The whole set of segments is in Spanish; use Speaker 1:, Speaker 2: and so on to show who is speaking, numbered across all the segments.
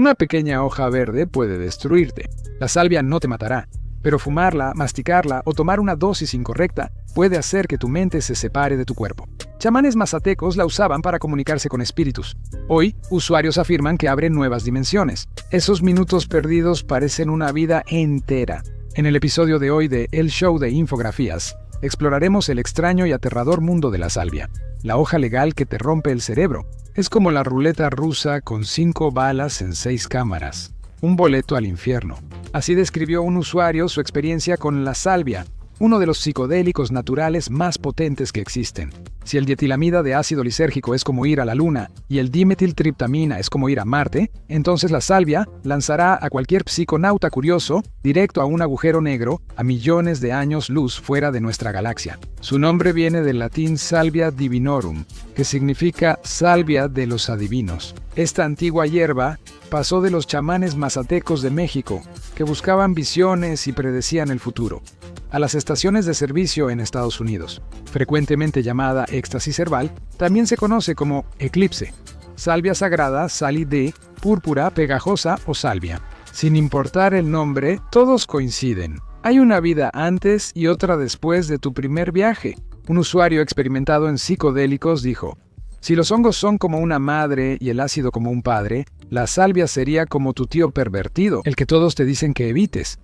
Speaker 1: Una pequeña hoja verde puede destruirte. La salvia no te matará, pero fumarla, masticarla o tomar una dosis incorrecta puede hacer que tu mente se separe de tu cuerpo. Chamanes mazatecos la usaban para comunicarse con espíritus. Hoy, usuarios afirman que abren nuevas dimensiones. Esos minutos perdidos parecen una vida entera. En el episodio de hoy de El Show de Infografías, exploraremos el extraño y aterrador mundo de la salvia, la hoja legal que te rompe el cerebro. Es como la ruleta rusa con 5 balas en 6 cámaras. Un boleto al infierno. Así describió un usuario su experiencia con la salvia, uno de los psicodélicos naturales más potentes que existen. Si el dietilamida de ácido lisérgico es como ir a la luna y el dimetiltriptamina es como ir a Marte, entonces la salvia lanzará a cualquier psiconauta curioso directo a un agujero negro a millones de años luz fuera de nuestra galaxia. Su nombre viene del latín salvia divinorum, que significa salvia de los adivinos. Esta antigua hierba pasó de los chamanes mazatecos de México, que buscaban visiones y predecían el futuro, a las estaciones de servicio en Estados Unidos. Frecuentemente llamada éxtasis herbal, también se conoce como eclipse, salvia sagrada, salide, púrpura, pegajosa o salvia. Sin importar el nombre, todos coinciden. Hay una vida antes y otra después de tu primer viaje. Un usuario experimentado en psicodélicos dijo: si los hongos son como una madre y el ácido como un padre, la salvia sería como tu tío pervertido, el que todos te dicen que evites.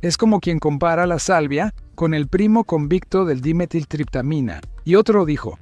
Speaker 1: Es como quien compara la salvia con el primo convicto del dimetiltriptamina. Y otro dijo: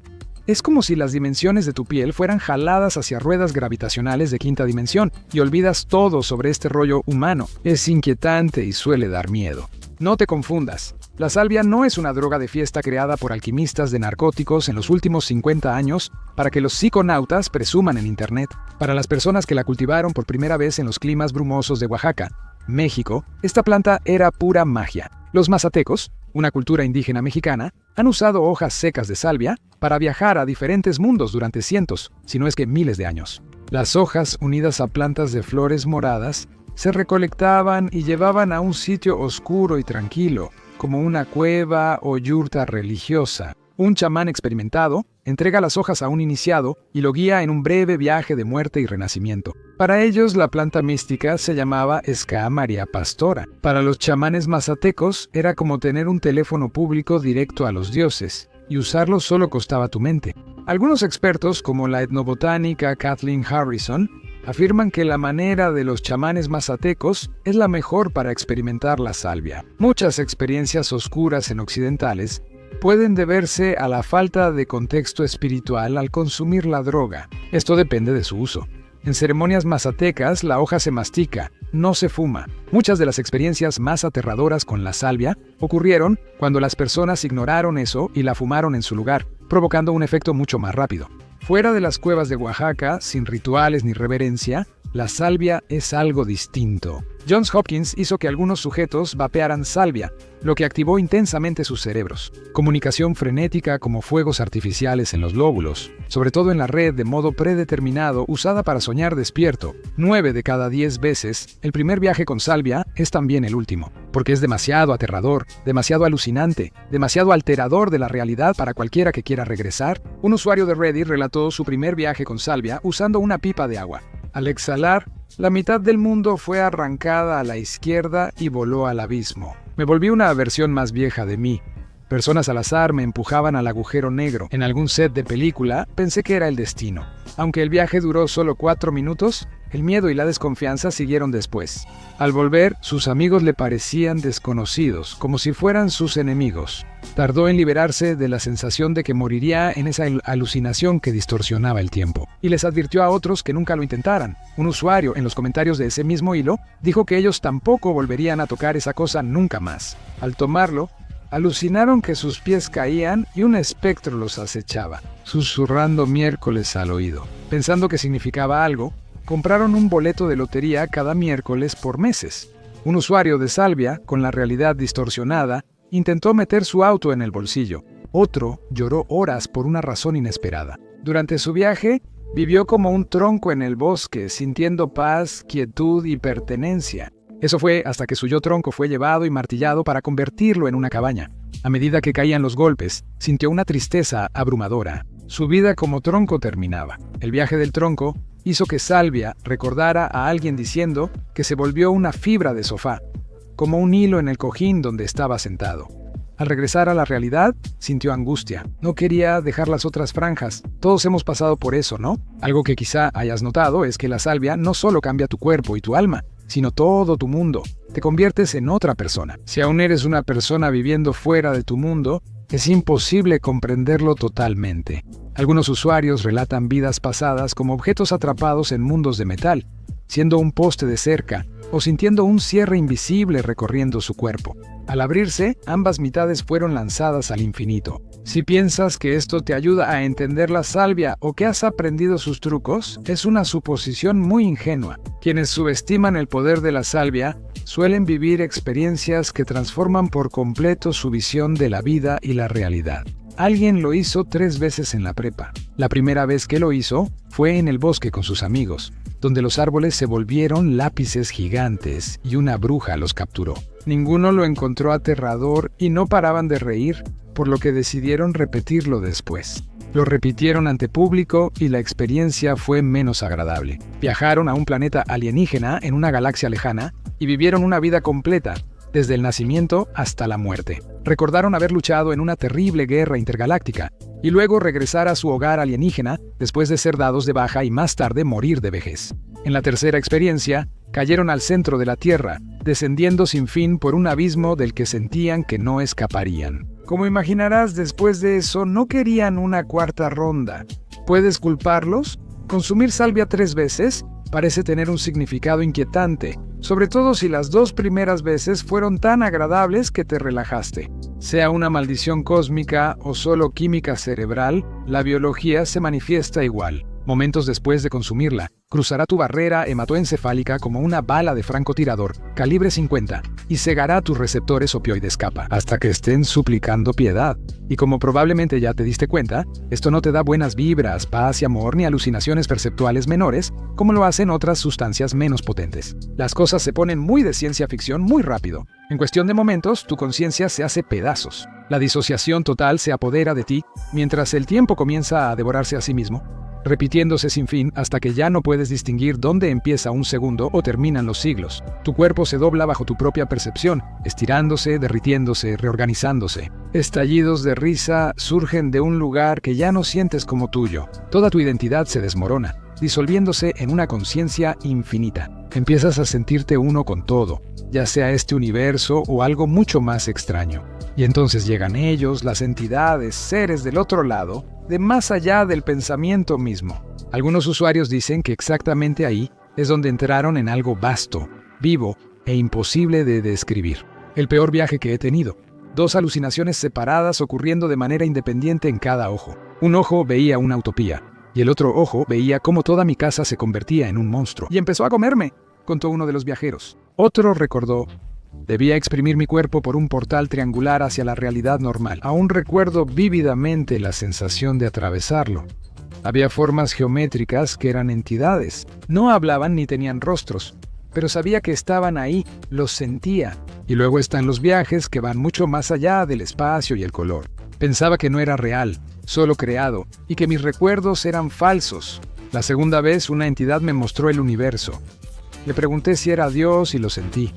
Speaker 1: es como si las dimensiones de tu piel fueran jaladas hacia ruedas gravitacionales de 5ª dimensión y olvidas todo sobre este rollo humano. Es inquietante y suele dar miedo. No te confundas. La salvia no es una droga de fiesta creada por alquimistas de narcóticos en los últimos 50 años para que los psiconautas presuman en Internet. Para las personas que la cultivaron por primera vez en los climas brumosos de Oaxaca, México, esta planta era pura magia. Los mazatecos, una cultura indígena mexicana, han usado hojas secas de salvia para viajar a diferentes mundos durante cientos, si no es que miles de años. Las hojas, unidas a plantas de flores moradas, se recolectaban y llevaban a un sitio oscuro y tranquilo, como una cueva o yurta religiosa. Un chamán experimentado entrega las hojas a un iniciado y lo guía en un breve viaje de muerte y renacimiento. Para ellos, la planta mística se llamaba Ska María Pastora. Para los chamanes mazatecos, era como tener un teléfono público directo a los dioses, y usarlo solo costaba tu mente. Algunos expertos, como la etnobotánica Kathleen Harrison, afirman que la manera de los chamanes mazatecos es la mejor para experimentar la salvia. Muchas experiencias oscuras en occidentales pueden deberse a la falta de contexto espiritual al consumir la droga. Esto depende de su uso. En ceremonias mazatecas, la hoja se mastica, no se fuma. Muchas de las experiencias más aterradoras con la salvia ocurrieron cuando las personas ignoraron eso y la fumaron en su lugar, provocando un efecto mucho más rápido. Fuera de las cuevas de Oaxaca, sin rituales ni reverencia, la salvia es algo distinto. Johns Hopkins hizo que algunos sujetos vapearan salvia, lo que activó intensamente sus cerebros. Comunicación frenética como fuegos artificiales en los lóbulos, sobre todo en la red de modo predeterminado usada para soñar despierto. 9 de cada 10 veces, el primer viaje con salvia es también el último, porque es demasiado aterrador, demasiado alucinante, demasiado alterador de la realidad para cualquiera que quiera regresar. Un usuario de Reddit relató su primer viaje con salvia usando una pipa de agua. Al exhalar, la mitad del mundo fue arrancada a la izquierda y voló al abismo. Me volví una versión más vieja de mí. Personas al azar me empujaban al agujero negro. En algún set de película pensé que era el destino. Aunque el viaje duró solo 4 minutos, el miedo y la desconfianza siguieron después. Al volver, sus amigos le parecían desconocidos, como si fueran sus enemigos. Tardó en liberarse de la sensación de que moriría en esa alucinación que distorsionaba el tiempo. Y les advirtió a otros que nunca lo intentaran. Un usuario, en los comentarios de ese mismo hilo, dijo que ellos tampoco volverían a tocar esa cosa nunca más. Al tomarlo, alucinaron que sus pies caían y un espectro los acechaba, susurrando miércoles al oído. Pensando que significaba algo, compraron un boleto de lotería cada miércoles por meses. Un usuario de salvia, con la realidad distorsionada, intentó meter su auto en el bolsillo. Otro lloró horas por una razón inesperada. Durante su viaje, vivió como un tronco en el bosque, sintiendo paz, quietud y pertenencia. Eso fue hasta que su yo tronco fue llevado y martillado para convertirlo en una cabaña. A medida que caían los golpes, sintió una tristeza abrumadora. Su vida como tronco terminaba. El viaje del tronco hizo que Salvia recordara a alguien diciendo que se volvió una fibra de sofá, como un hilo en el cojín donde estaba sentado. Al regresar a la realidad, sintió angustia. No quería dejar las otras franjas. Todos hemos pasado por eso, ¿no? Algo que quizá hayas notado es que la salvia no solo cambia tu cuerpo y tu alma, sino todo tu mundo. Te conviertes en otra persona. Si aún eres una persona viviendo fuera de tu mundo, es imposible comprenderlo totalmente. Algunos usuarios relatan vidas pasadas como objetos atrapados en mundos de metal, siendo un poste de cerca o sintiendo un cierre invisible recorriendo su cuerpo. Al abrirse, ambas mitades fueron lanzadas al infinito. Si piensas que esto te ayuda a entender la salvia o que has aprendido sus trucos, es una suposición muy ingenua. Quienes subestiman el poder de la salvia suelen vivir experiencias que transforman por completo su visión de la vida y la realidad. Alguien lo hizo 3 veces en la prepa. La primera vez que lo hizo fue en el bosque con sus amigos, donde los árboles se volvieron lápices gigantes y una bruja los capturó. Ninguno lo encontró aterrador y no paraban de reír, por lo que decidieron repetirlo después. Lo repitieron ante público y la experiencia fue menos agradable. Viajaron a un planeta alienígena en una galaxia lejana y vivieron una vida completa, desde el nacimiento hasta la muerte. Recordaron haber luchado en una terrible guerra intergaláctica y luego regresar a su hogar alienígena después de ser dados de baja y más tarde morir de vejez. En la tercera experiencia, cayeron al centro de la Tierra, descendiendo sin fin por un abismo del que sentían que no escaparían. Como imaginarás, después de eso no querían una cuarta ronda. ¿Puedes culparlos? Consumir salvia 3 veces parece tener un significado inquietante, sobre todo si las 2 primeras veces fueron tan agradables que te relajaste. Sea una maldición cósmica o solo química cerebral, la biología se manifiesta igual. Momentos después de consumirla, cruzará tu barrera hematoencefálica como una bala de francotirador, calibre 50, y cegará tus receptores opioides kappa, hasta que estén suplicando piedad. Y como probablemente ya te diste cuenta, esto no te da buenas vibras, paz y amor ni alucinaciones perceptuales menores, como lo hacen otras sustancias menos potentes. Las cosas se ponen muy de ciencia ficción muy rápido. En cuestión de momentos, tu conciencia se hace pedazos. La disociación total se apodera de ti, mientras el tiempo comienza a devorarse a sí mismo, repitiéndose sin fin hasta que ya no puedes distinguir dónde empieza un segundo o terminan los siglos. Tu cuerpo se dobla bajo tu propia percepción, estirándose, derritiéndose, reorganizándose. Estallidos de risa surgen de un lugar que ya no sientes como tuyo. Toda tu identidad se desmorona, disolviéndose en una conciencia infinita. Empiezas a sentirte uno con todo, ya sea este universo o algo mucho más extraño. Y entonces llegan ellos, las entidades, seres del otro lado, de más allá del pensamiento mismo. Algunos usuarios dicen que exactamente ahí es donde entraron en algo vasto, vivo e imposible de describir. El peor viaje que he tenido. 2 alucinaciones separadas ocurriendo de manera independiente en cada ojo. Un ojo veía una utopía, y el otro ojo veía cómo toda mi casa se convertía en un monstruo. Y empezó a comerme, contó uno de los viajeros. Otro recordó: debía exprimir mi cuerpo por un portal triangular hacia la realidad normal. Aún recuerdo vívidamente la sensación de atravesarlo. Había formas geométricas que eran entidades. No hablaban ni tenían rostros, pero sabía que estaban ahí, los sentía. Y luego están los viajes que van mucho más allá del espacio y el color. Pensaba que no era real, solo creado, y que mis recuerdos eran falsos. La segunda vez una entidad me mostró el universo. Le pregunté si era Dios y lo sentí.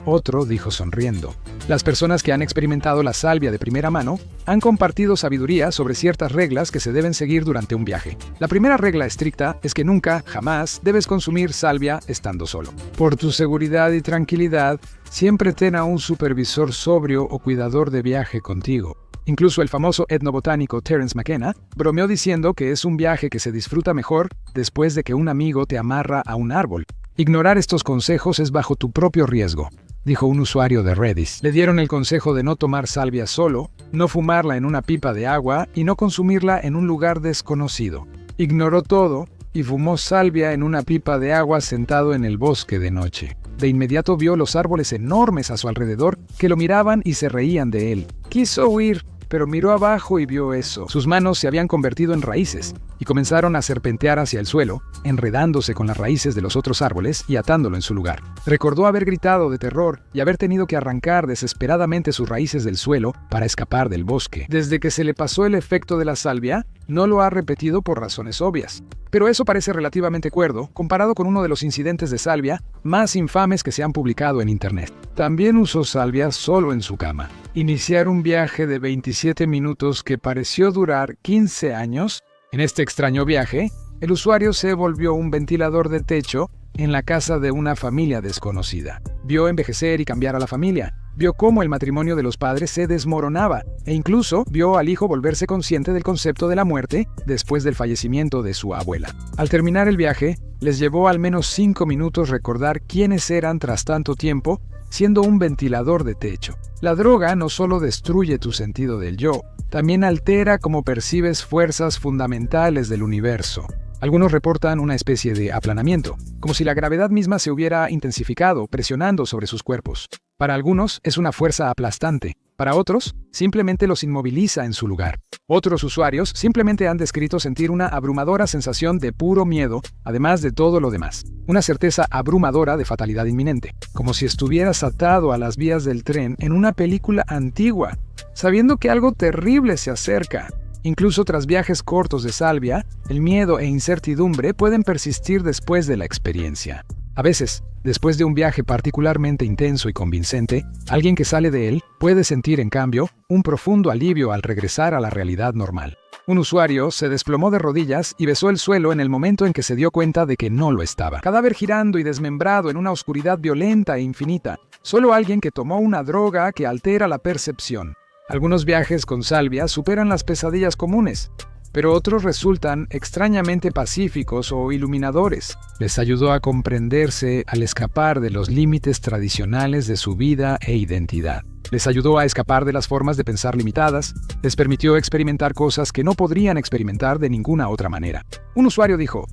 Speaker 1: Otro dijo sonriendo: las personas que han experimentado la salvia de primera mano han compartido sabiduría sobre ciertas reglas que se deben seguir durante un viaje. La primera regla estricta es que nunca, jamás, debes consumir salvia estando solo. Por tu seguridad y tranquilidad, siempre ten a un supervisor sobrio o cuidador de viaje contigo. Incluso el famoso etnobotánico Terence McKenna bromeó diciendo que es un viaje que se disfruta mejor después de que un amigo te amarra a un árbol. Ignorar estos consejos es bajo tu propio riesgo, dijo un usuario de Reddit. Le dieron el consejo de no tomar salvia solo, no fumarla en una pipa de agua y no consumirla en un lugar desconocido. Ignoró todo y fumó salvia en una pipa de agua sentado en el bosque de noche. De inmediato vio los árboles enormes a su alrededor que lo miraban y se reían de él. Quiso huir, pero miró abajo y vio eso. Sus manos se habían convertido en raíces y comenzaron a serpentear hacia el suelo, enredándose con las raíces de los otros árboles y atándolo en su lugar. Recordó haber gritado de terror y haber tenido que arrancar desesperadamente sus raíces del suelo para escapar del bosque. Desde que se le pasó el efecto de la salvia, no lo ha repetido por razones obvias. Pero eso parece relativamente cuerdo comparado con uno de los incidentes de salvia más infames que se han publicado en internet. También usó salvia solo en su cama. Iniciar un viaje de 27 minutos que pareció durar 15 años. En este extraño viaje, el usuario se volvió un ventilador de techo en la casa de una familia desconocida. Vio envejecer y cambiar a la familia. Vio cómo el matrimonio de los padres se desmoronaba e incluso vio al hijo volverse consciente del concepto de la muerte después del fallecimiento de su abuela. Al terminar el viaje, les llevó al menos 5 minutos recordar quiénes eran tras tanto tiempo, siendo un ventilador de techo. La droga no solo destruye tu sentido del yo, también altera cómo percibes fuerzas fundamentales del universo. Algunos reportan una especie de aplanamiento, como si la gravedad misma se hubiera intensificado, presionando sobre sus cuerpos. Para algunos es una fuerza aplastante, para otros simplemente los inmoviliza en su lugar. Otros usuarios simplemente han descrito sentir una abrumadora sensación de puro miedo, además de todo lo demás. Una certeza abrumadora de fatalidad inminente, como si estuvieras atado a las vías del tren en una película antigua, sabiendo que algo terrible se acerca. Incluso tras viajes cortos de salvia, el miedo e incertidumbre pueden persistir después de la experiencia. A veces, después de un viaje particularmente intenso y convincente, alguien que sale de él puede sentir, en cambio, un profundo alivio al regresar a la realidad normal. Un usuario se desplomó de rodillas y besó el suelo en el momento en que se dio cuenta de que no lo estaba. Cadáver girando y desmembrado en una oscuridad violenta e infinita. Solo alguien que tomó una droga que altera la percepción. Algunos viajes con salvia superan las pesadillas comunes, pero otros resultan extrañamente pacíficos o iluminadores. Les ayudó a comprenderse al escapar de los límites tradicionales de su vida e identidad. Les ayudó a escapar de las formas de pensar limitadas, les permitió experimentar cosas que no podrían experimentar de ninguna otra manera. Un usuario dijo: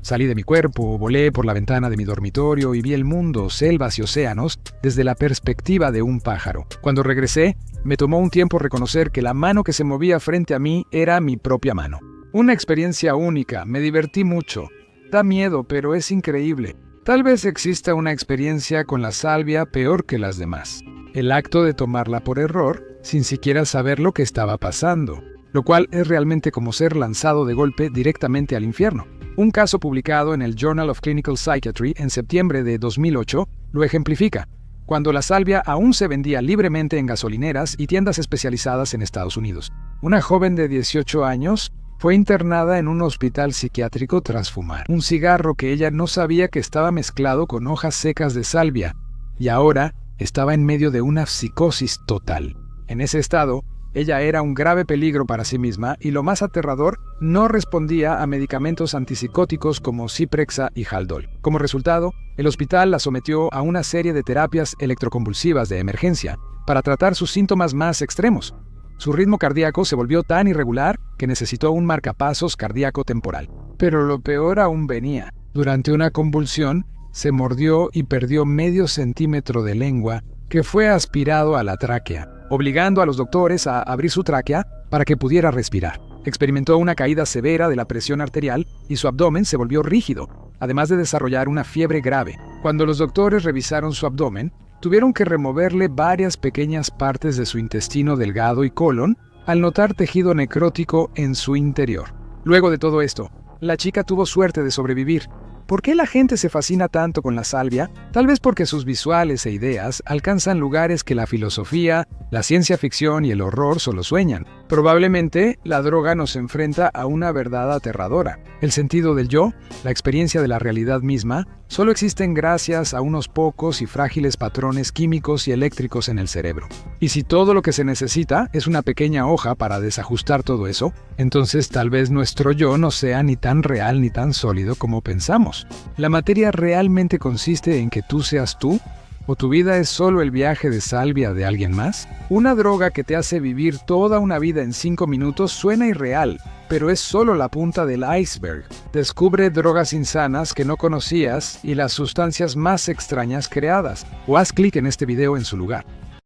Speaker 1: salí de mi cuerpo, volé por la ventana de mi dormitorio y vi el mundo, selvas y océanos, desde la perspectiva de un pájaro. Cuando regresé, me tomó un tiempo reconocer que la mano que se movía frente a mí era mi propia mano. Una experiencia única, me divertí mucho. Da miedo, pero es increíble. Tal vez exista una experiencia con la salvia peor que las demás. El acto de tomarla por error, sin siquiera saber lo que estaba pasando, lo cual es realmente como ser lanzado de golpe directamente al infierno. Un caso publicado en el Journal of Clinical Psychiatry en septiembre de 2008 lo ejemplifica, cuando la salvia aún se vendía libremente en gasolineras y tiendas especializadas en Estados Unidos. Una joven de 18 años fue internada en un hospital psiquiátrico tras fumar un cigarro que ella no sabía que estaba mezclado con hojas secas de salvia, y ahora estaba en medio de una psicosis total. En ese estado, ella era un grave peligro para sí misma y, lo más aterrador, no respondía a medicamentos antipsicóticos como Zyprexa y Haldol. Como resultado, el hospital la sometió a una serie de terapias electroconvulsivas de emergencia para tratar sus síntomas más extremos. Su ritmo cardíaco se volvió tan irregular que necesitó un marcapasos cardíaco temporal. Pero lo peor aún venía. Durante una convulsión, se mordió y perdió medio centímetro de lengua que fue aspirado a la tráquea, obligando a los doctores a abrir su tráquea para que pudiera respirar. Experimentó una caída severa de la presión arterial y su abdomen se volvió rígido, además de desarrollar una fiebre grave. Cuando los doctores revisaron su abdomen, tuvieron que removerle varias pequeñas partes de su intestino delgado y colon al notar tejido necrótico en su interior. Luego de todo esto, la chica tuvo suerte de sobrevivir. ¿Por qué la gente se fascina tanto con la salvia? Tal vez porque sus visuales e ideas alcanzan lugares que la filosofía, la ciencia ficción y el horror solo sueñan. Probablemente, la droga nos enfrenta a una verdad aterradora. El sentido del yo, la experiencia de la realidad misma, solo existen gracias a unos pocos y frágiles patrones químicos y eléctricos en el cerebro. Y si todo lo que se necesita es una pequeña hoja para desajustar todo eso, entonces tal vez nuestro yo no sea ni tan real ni tan sólido como pensamos. ¿La materia realmente consiste en que tú seas tú? ¿O tu vida es solo el viaje de salvia de alguien más? Una droga que te hace vivir toda una vida en 5 minutos suena irreal, pero es solo la punta del iceberg. Descubre drogas insanas que no conocías y las sustancias más extrañas creadas, o haz clic en este video en su lugar.